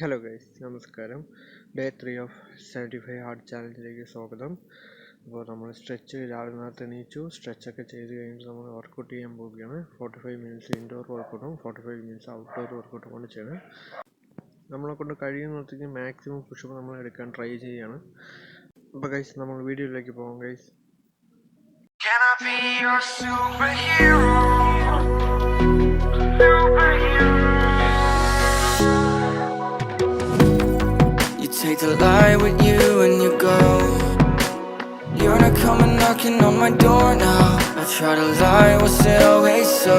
Hello guys, നമസ്കാരം. Day 3 of 75 hard ചാലഞ്ചിലേക്ക് സ്വാഗതം. അപ്പോൾ നമ്മൾ സ്ട്രെച്ച് രാവിലെ നേരത്തെ എണീച്ചു, സ്ട്രെച്ചൊക്കെ ചെയ്ത് കഴിഞ്ഞിട്ട് നമ്മൾ വർക്കൗട്ട് ചെയ്യാൻ പോവുകയാണ്. 45 മിനിറ്റ്സ് ഇൻഡോർ വർക്കൗട്ടും 45 മിനിറ്റ്സ് ഔട്ട്ഡോർ വർക്കൗട്ടും കൊണ്ട് ചെയ്യണം. നമ്മളെ കൊണ്ട് കഴിയുന്നതിന് മാക്സിമം പുഷപ്പ് നമ്മൾ എടുക്കാൻ ട്രൈ ചെയ്യുകയാണ്. അപ്പോൾ ഗൈസ്, നമ്മൾ വീഡിയോയിലേക്ക് പോകാം guys. Can I be your superhero? You take the light with you and you go. You're not coming knocking on my door now. I try to lie, was it always so?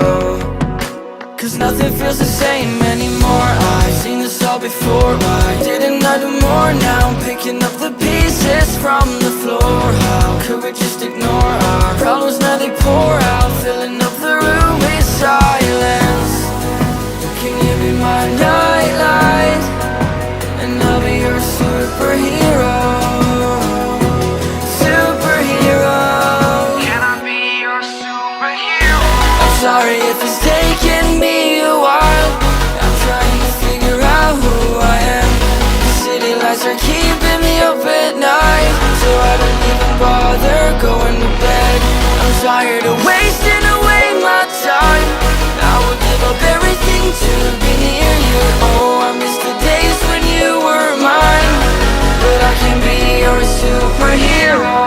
Cause nothing feels the same anymore. I've seen this all before. Why didn't I do more? Now I'm picking up the pieces from the floor. How could we just ignore our problems? Now they pour out, filling up the room with silence. Can you be my nightlight? And I'll be your superhero. Superhero. Can I be your superhero? I'm sorry if it's taking me a while. I'm trying to figure out who I am. The city lights are keeping me up at night, so I don't even bother going to bed. I'm tired of wasting away my time. I would give up everything to be near you. Oh, I miss the days when you were mine, but I can be your superhero.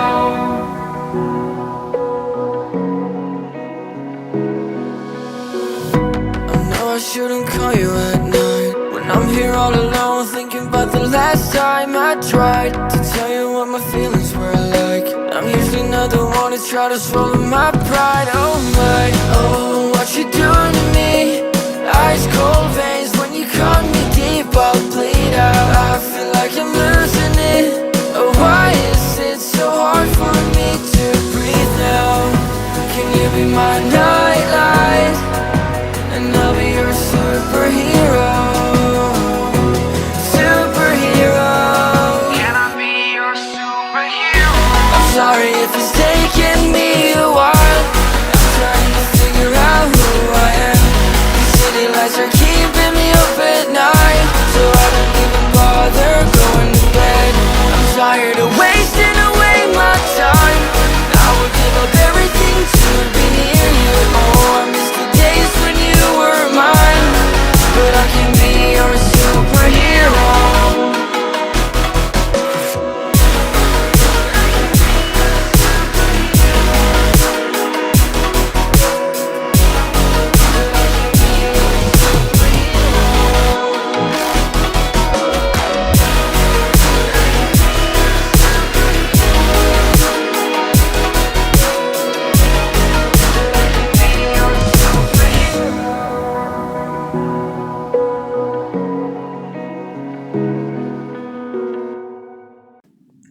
I know I shouldn't call you at night when I'm here all alone, thinking about the last time I tried to tell you what my feelings were like. I'm usually not the one to try to swallow my pride. Oh my, oh, what you doing to me? Ice cold veins when you cut me deep, I'll bleed out. I feel like I'm losing it. Oh, why is it so hard for me to breathe now? Can you be my nightlight? And I'll be your superhero. Superhero. Can I be your superhero? I'm sorry if it's taking me a while. I'm trying to figure out who I am. The city lights are keeping me up at night, so I don't even bother going to bed. I'm tired of wasting away my time. I would give up everything to be near you. Oh, I miss the days when you were mine, but I can be your superhero.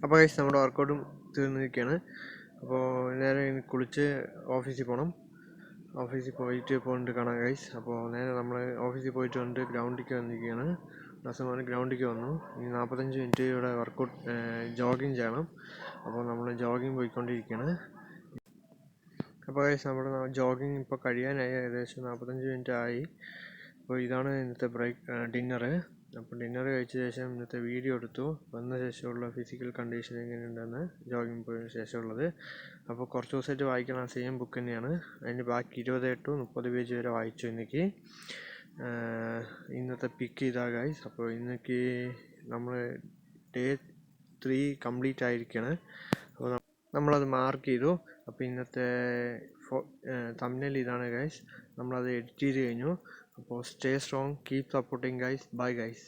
അപ്പോൾ guys, നമ്മുടെ വർക്കൗട്ടും തീർന്നിരിക്കുകയാണ്. അപ്പോൾ നേരെ കുളിച്ച് ഓഫീസിൽ പോകണം. ഓഫീസിൽ പോയിട്ട് കാണാം ഗൈസ്. അപ്പോൾ നേരെ നമ്മൾ ഓഫീസിൽ പോയിട്ട് വന്നിട്ട് ഗ്രൗണ്ടിലേക്ക് വന്നിരിക്കുകയാണ്. ഡസമാർ ഗ്രൗണ്ടിലേക്ക് വന്നു. ഇനി 45 മിനിറ്റ് ഇവിടെ വർക്കൗട്ട് ജോഗിങ് ചെയ്യണം. അപ്പോൾ നമ്മൾ ജോഗിങ് പോയിക്കൊണ്ടിരിക്കുകയാണ്. അപ്പോൾ ഗൈസ്, നമ്മുടെ ജോഗിങ് ഇപ്പോൾ കഴിയാനായി, ഏകദേശം 45 മിനിറ്റ് ആയി. അപ്പോൾ ഇതാണ് ഇന്നത്തെ ഡിന്നറ്. അപ്പോൾ ഡിന്നർ കഴിച്ച ശേഷം ഇന്നത്തെ വീഡിയോ എടുത്തു. വന്ന ശേഷമുള്ള ഫിസിക്കൽ കണ്ടീഷൻ എങ്ങനെയുണ്ടെന്ന് ജോഗിങ് പോയതിനു ശേഷമുള്ളത്. അപ്പോൾ കുറച്ച് ദിവസമായിട്ട് വായിക്കുന്ന സെയിം ബുക്ക് തന്നെയാണ്. അതിന് ബാക്കി 28 to 30 പേജ് വരെ വായിച്ചു ഇന്നേക്ക്. ഇന്നത്തെ പിക്ക് ഇതാ ഗൈസ്. അപ്പോൾ ഇന്നേക്ക് നമ്മൾ ഡേ 3 കംപ്ലീറ്റ് ആയിരിക്കുകയാണ്. അപ്പോൾ നമ്മളത് മാർക്ക് ചെയ്തു. അപ്പോൾ ഇന്നത്തെ തംബ്നെയിൽ ഇതാണ് ഗൈസ്. നമ്മളത് എഡിറ്റ് ചെയ്ത് കഴിഞ്ഞു. അപ്പോൾ stay strong, keep supporting guys. Bye guys.